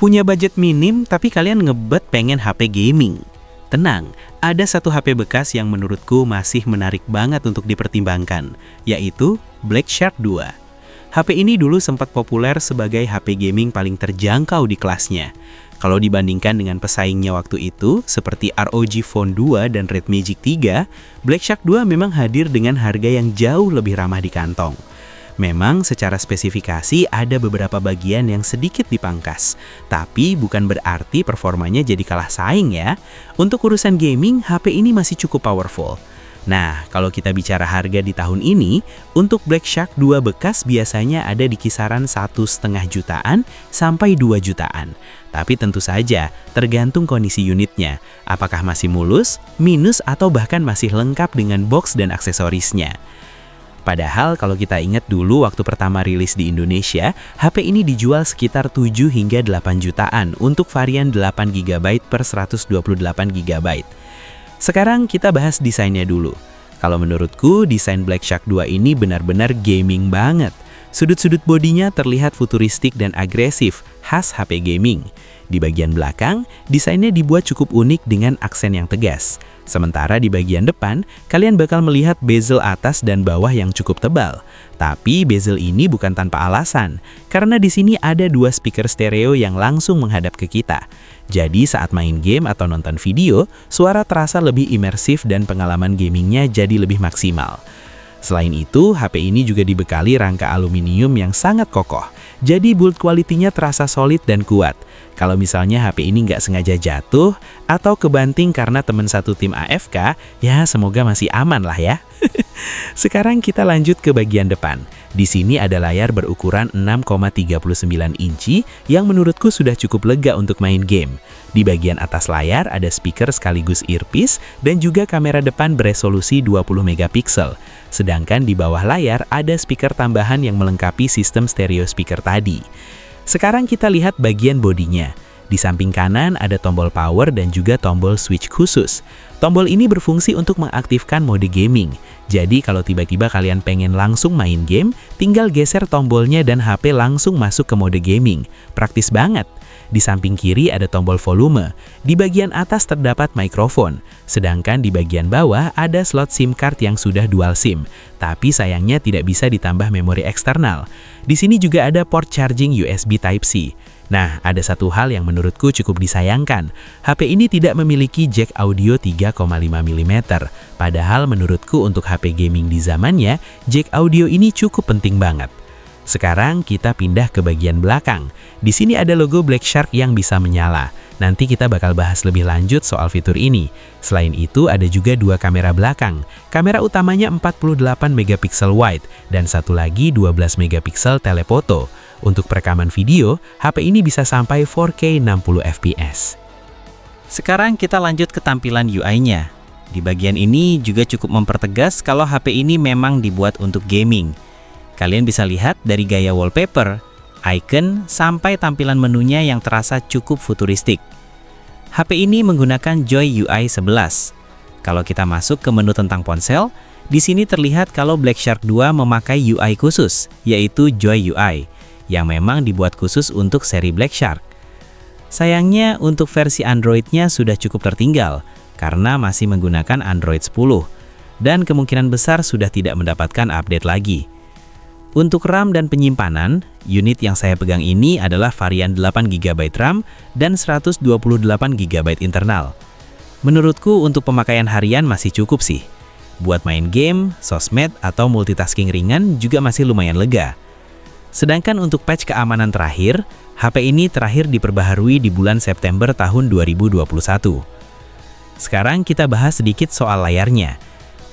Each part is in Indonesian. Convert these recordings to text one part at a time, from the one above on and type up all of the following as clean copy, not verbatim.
Punya budget minim tapi kalian ngebet pengen HP gaming? Tenang, ada satu HP bekas yang menurutku masih menarik banget untuk dipertimbangkan, yaitu Black Shark 2. HP ini dulu sempat populer sebagai HP gaming paling terjangkau di kelasnya. Kalau dibandingkan dengan pesaingnya waktu itu, seperti ROG Phone 2 dan Red Magic 3, Black Shark 2 memang hadir dengan harga yang jauh lebih ramah di kantong. Memang secara spesifikasi ada beberapa bagian yang sedikit dipangkas, tapi bukan berarti performanya jadi kalah saing ya. Untuk urusan gaming, HP ini masih cukup powerful. Nah, kalau kita bicara harga di tahun ini, untuk Black Shark 2 bekas biasanya ada di kisaran 1,5 jutaan sampai 2 jutaan. Tapi tentu saja, tergantung kondisi unitnya, apakah masih mulus, minus, atau bahkan masih lengkap dengan box dan aksesorisnya. Padahal kalau kita ingat dulu waktu pertama rilis di Indonesia, HP ini dijual sekitar 7 hingga 8 jutaan untuk varian 8GB per 128GB. Sekarang kita bahas desainnya dulu. Kalau menurutku, desain Black Shark 2 ini benar-benar gaming banget. Sudut-sudut bodinya terlihat futuristik dan agresif, khas HP gaming. Di bagian belakang, desainnya dibuat cukup unik dengan aksen yang tegas. Sementara di bagian depan, kalian bakal melihat bezel atas dan bawah yang cukup tebal. Tapi bezel ini bukan tanpa alasan, karena di sini ada 2 speaker stereo yang langsung menghadap ke kita. Jadi saat main game atau nonton video, suara terasa lebih imersif dan pengalaman gamingnya jadi lebih maksimal. Selain itu, HP ini juga dibekali rangka aluminium yang sangat kokoh. Jadi build quality-nya terasa solid dan kuat. Kalau misalnya HP ini nggak sengaja jatuh atau kebanting karena teman satu tim AFK, ya semoga masih aman lah ya. Sekarang kita lanjut ke bagian depan. Di sini ada layar berukuran 6,39 inci yang menurutku sudah cukup lega untuk main game. Di bagian atas layar ada speaker sekaligus earpiece dan juga kamera depan beresolusi 20 megapiksel. Sedangkan di bawah layar ada speaker tambahan yang melengkapi sistem stereo speaker tadi. Sekarang kita lihat bagian bodinya. Di samping kanan ada tombol power dan juga tombol switch khusus. Tombol ini berfungsi untuk mengaktifkan mode gaming. Jadi kalau tiba-tiba kalian pengen langsung main game, tinggal geser tombolnya dan HP langsung masuk ke mode gaming. Praktis banget. Di samping kiri ada tombol volume. Di bagian atas terdapat mikrofon. Sedangkan di bagian bawah ada slot SIM card yang sudah dual SIM. Tapi sayangnya tidak bisa ditambah memori eksternal. Di sini juga ada port charging USB Type-C. Nah, ada satu hal yang menurutku cukup disayangkan. HP ini tidak memiliki jack audio 3,5 mm. Padahal menurutku untuk HP gaming di zamannya, jack audio ini cukup penting banget. Sekarang kita pindah ke bagian belakang. Di sini ada logo Black Shark yang bisa menyala. Nanti kita bakal bahas lebih lanjut soal fitur ini. Selain itu ada juga 2 kamera belakang. Kamera utamanya 48 megapiksel wide dan satu lagi 12 megapiksel telefoto. Untuk perekaman video, HP ini bisa sampai 4K 60 fps. Sekarang kita lanjut ke tampilan UI-nya. Di bagian ini juga cukup mempertegas kalau HP ini memang dibuat untuk gaming. Kalian bisa lihat dari gaya wallpaper, icon, sampai tampilan menunya yang terasa cukup futuristik. HP ini menggunakan Joy UI 11. Kalau kita masuk ke menu tentang ponsel, di sini terlihat kalau Black Shark 2 memakai UI khusus, yaitu Joy UI, yang memang dibuat khusus untuk seri Black Shark. Sayangnya untuk versi Android-nya sudah cukup tertinggal, karena masih menggunakan Android 10, dan kemungkinan besar sudah tidak mendapatkan update lagi. Untuk RAM dan penyimpanan, unit yang saya pegang ini adalah varian 8GB RAM dan 128GB internal. Menurutku untuk pemakaian harian masih cukup sih. Buat main game, sosmed, atau multitasking ringan juga masih lumayan lega. Sedangkan untuk patch keamanan terakhir, HP ini terakhir diperbaharui di bulan September tahun 2021. Sekarang kita bahas sedikit soal layarnya.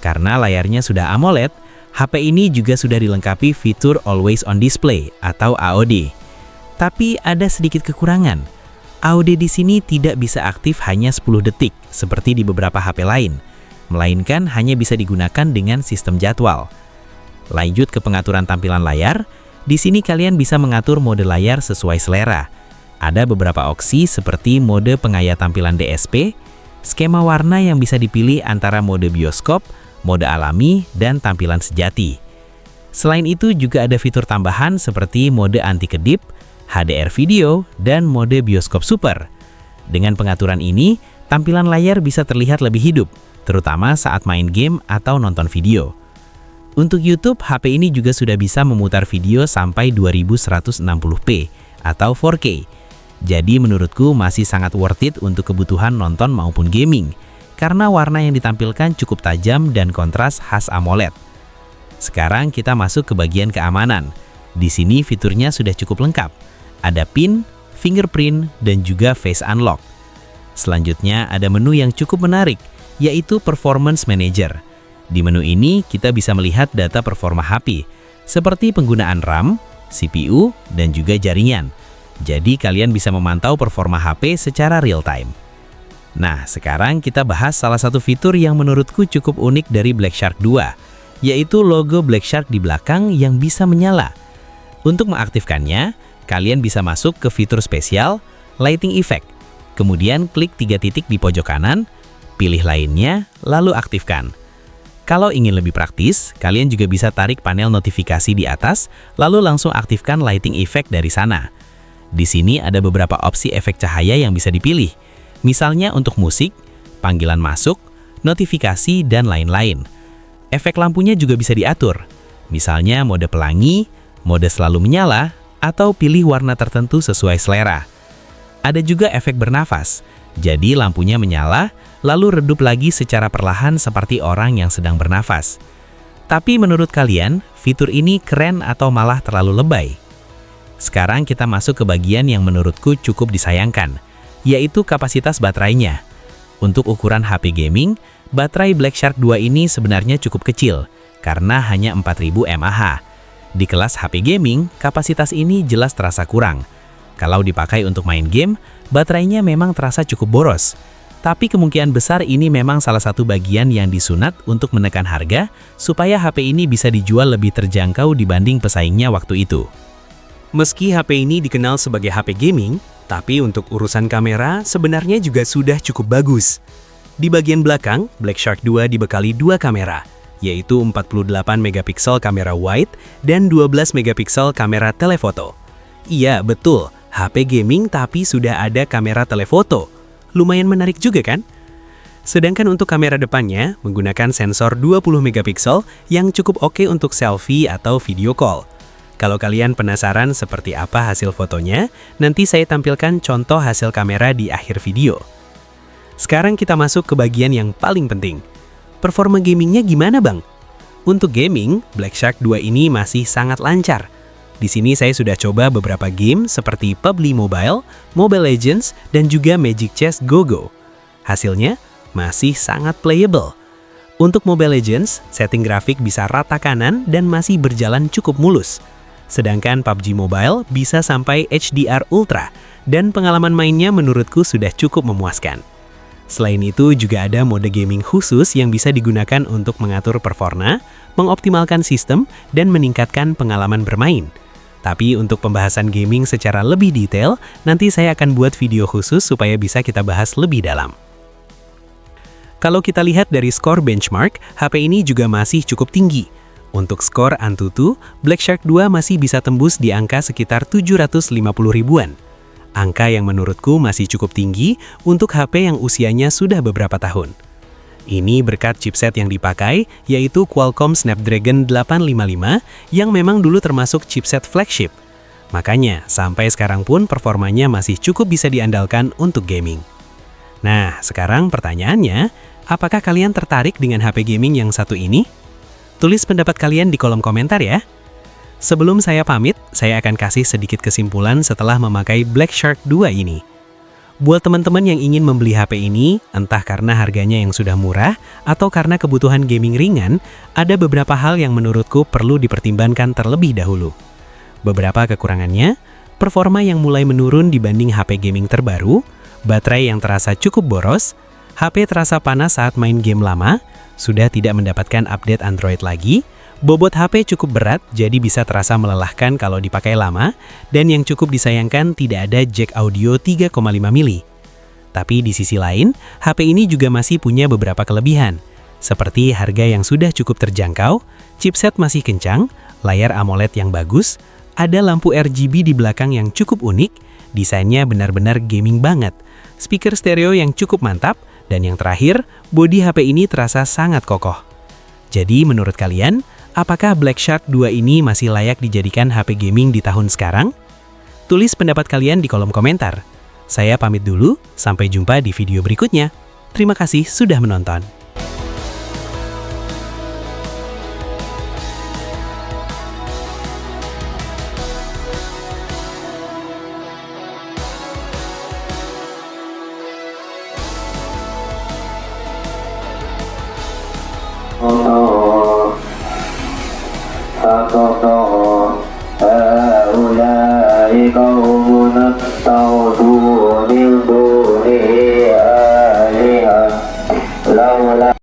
Karena layarnya sudah AMOLED, HP ini juga sudah dilengkapi fitur Always On Display atau AOD. Tapi ada sedikit kekurangan. AOD di sini tidak bisa aktif hanya 10 detik seperti di beberapa HP lain, melainkan hanya bisa digunakan dengan sistem jadwal. Lanjut ke pengaturan tampilan layar. Di sini kalian bisa mengatur mode layar sesuai selera. Ada beberapa opsi seperti mode pengaya tampilan DSP, skema warna yang bisa dipilih antara mode bioskop, mode alami, dan tampilan sejati. Selain itu juga ada fitur tambahan seperti mode anti-kedip, HDR video, dan mode bioskop super. Dengan pengaturan ini, tampilan layar bisa terlihat lebih hidup, terutama saat main game atau nonton video. Untuk YouTube, HP ini juga sudah bisa memutar video sampai 2160p atau 4K. Jadi menurutku masih sangat worth it untuk kebutuhan nonton maupun gaming, karena warna yang ditampilkan cukup tajam dan kontras khas AMOLED. Sekarang kita masuk ke bagian keamanan. Di sini fiturnya sudah cukup lengkap. Ada PIN, fingerprint, dan juga face unlock. Selanjutnya ada menu yang cukup menarik, yaitu Performance Manager. Di menu ini kita bisa melihat data performa HP, seperti penggunaan RAM, CPU, dan juga jaringan. Jadi kalian bisa memantau performa HP secara real time. Nah, sekarang kita bahas salah satu fitur yang menurutku cukup unik dari Black Shark 2, yaitu logo Black Shark di belakang yang bisa menyala. Untuk mengaktifkannya, kalian bisa masuk ke fitur spesial, Lighting Effect. Kemudian klik 3 titik di pojok kanan, pilih lainnya, lalu aktifkan. Kalau ingin lebih praktis, kalian juga bisa tarik panel notifikasi di atas, lalu langsung aktifkan Lighting Effect dari sana. Di sini ada beberapa opsi efek cahaya yang bisa dipilih, misalnya untuk musik, panggilan masuk, notifikasi, dan lain-lain. Efek lampunya juga bisa diatur, misalnya mode pelangi, mode selalu menyala, atau pilih warna tertentu sesuai selera. Ada juga efek bernafas, jadi lampunya menyala, lalu redup lagi secara perlahan seperti orang yang sedang bernafas. Tapi menurut kalian, fitur ini keren atau malah terlalu lebay? Sekarang kita masuk ke bagian yang menurutku cukup disayangkan, yaitu kapasitas baterainya. Untuk ukuran HP gaming, baterai Black Shark 2 ini sebenarnya cukup kecil, karena hanya 4000 mAh. Di kelas HP gaming, kapasitas ini jelas terasa kurang. Kalau dipakai untuk main game, baterainya memang terasa cukup boros. Tapi kemungkinan besar ini memang salah satu bagian yang disunat untuk menekan harga, supaya HP ini bisa dijual lebih terjangkau dibanding pesaingnya waktu itu. Meski HP ini dikenal sebagai HP gaming, tapi untuk urusan kamera sebenarnya juga sudah cukup bagus. Di bagian belakang, Black Shark 2 dibekali 2 kamera, yaitu 48 megapiksel kamera wide dan 12 megapiksel kamera telefoto. Iya, betul, HP gaming tapi sudah ada kamera telefoto. Lumayan menarik juga kan? Sedangkan untuk kamera depannya menggunakan sensor 20 megapiksel yang cukup oke untuk selfie atau video call. Kalau kalian penasaran seperti apa hasil fotonya, nanti saya tampilkan contoh hasil kamera di akhir video. Sekarang kita masuk ke bagian yang paling penting. Performa gamingnya gimana bang? Untuk gaming, Black Shark 2 ini masih sangat lancar. Di sini saya sudah coba beberapa game seperti PUBG Mobile, Mobile Legends, dan juga Magic Chess Go-Go. Hasilnya masih sangat playable. Untuk Mobile Legends, setting grafik bisa rata kanan dan masih berjalan cukup mulus. Sedangkan PUBG Mobile bisa sampai HDR Ultra, dan pengalaman mainnya menurutku sudah cukup memuaskan. Selain itu juga ada mode gaming khusus yang bisa digunakan untuk mengatur performa, mengoptimalkan sistem, dan meningkatkan pengalaman bermain. Tapi untuk pembahasan gaming secara lebih detail, nanti saya akan buat video khusus supaya bisa kita bahas lebih dalam. Kalau kita lihat dari skor benchmark, HP ini juga masih cukup tinggi. Untuk skor Antutu, Black Shark 2 masih bisa tembus di angka sekitar 750 ribuan. Angka yang menurutku masih cukup tinggi untuk HP yang usianya sudah beberapa tahun. Ini berkat chipset yang dipakai, yaitu Qualcomm Snapdragon 855 yang memang dulu termasuk chipset flagship. Makanya, sampai sekarang pun performanya masih cukup bisa diandalkan untuk gaming. Nah, sekarang pertanyaannya, apakah kalian tertarik dengan HP gaming yang satu ini? Tulis pendapat kalian di kolom komentar ya. Sebelum saya pamit, saya akan kasih sedikit kesimpulan setelah memakai Black Shark 2 ini. Buat teman-teman yang ingin membeli HP ini, entah karena harganya yang sudah murah atau karena kebutuhan gaming ringan, ada beberapa hal yang menurutku perlu dipertimbangkan terlebih dahulu. Beberapa kekurangannya, performa yang mulai menurun dibanding HP gaming terbaru, baterai yang terasa cukup boros, HP terasa panas saat main game lama, sudah tidak mendapatkan update Android lagi, bobot HP cukup berat jadi bisa terasa melelahkan kalau dipakai lama, dan yang cukup disayangkan tidak ada jack audio 3,5 mili. Tapi di sisi lain, HP ini juga masih punya beberapa kelebihan, seperti harga yang sudah cukup terjangkau, chipset masih kencang, layar AMOLED yang bagus, Ada lampu RGB di belakang yang cukup unik, desainnya benar-benar gaming banget. Speaker stereo yang cukup mantap, dan yang terakhir, bodi HP ini terasa sangat kokoh. Jadi menurut kalian, apakah Black Shark 2 ini masih layak dijadikan HP gaming di tahun sekarang? Tulis pendapat kalian di kolom komentar. Saya pamit dulu, sampai jumpa di video berikutnya. Terima kasih sudah menonton.